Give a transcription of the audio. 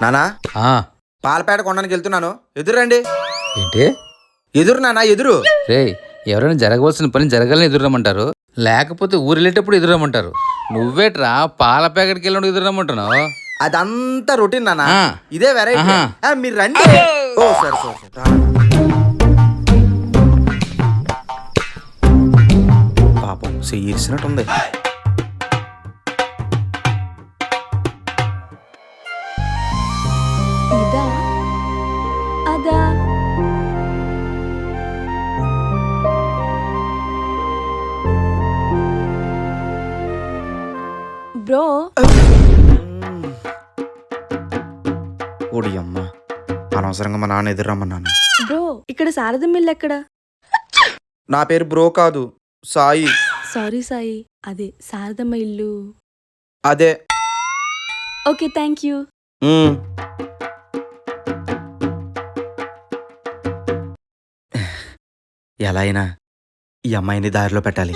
నానా ఆ, పాలపేట కొనడానికి వెళ్తున్నాను, ఎదురండి. ఏంటి ఎదురు నానా, ఎదురు. రే, ఎవరైనా జరగవలసిన పని జరగాలని ఎదురమ్మంటారు, లేకపోతే ఊరు వెళ్ళేటప్పుడు ఎదురమ్మంటారు. నువ్వేట్రా పాల ప్యాకెట్కి వెళ్ళినప్పుడు ఎదురమ్మంటున్నావు? అదంతా రొటీన్ నానా, ఆ. ఇదే వెరైటీ. ఆహా. మీరు రండి. ఓ సరే సరే. పాపం సీరియస్నట్టుంది. ఇదా అదా బ్రో? ఓడి అమ్మ, అనవసరంగా మా నాన్న ఎదురమ్మన్నాను. బ్రో, ఇక్కడ శారద మిల్ ఎక్కడ? నా పేరు బ్రో కాదు, సాయి. సారీ సాయి, అదే శారదమ్మ ఇల్లు. అదే. Okay, thank you. ఎలా అయినా ఈ అమ్మాయిని దారిలో పెట్టాలి.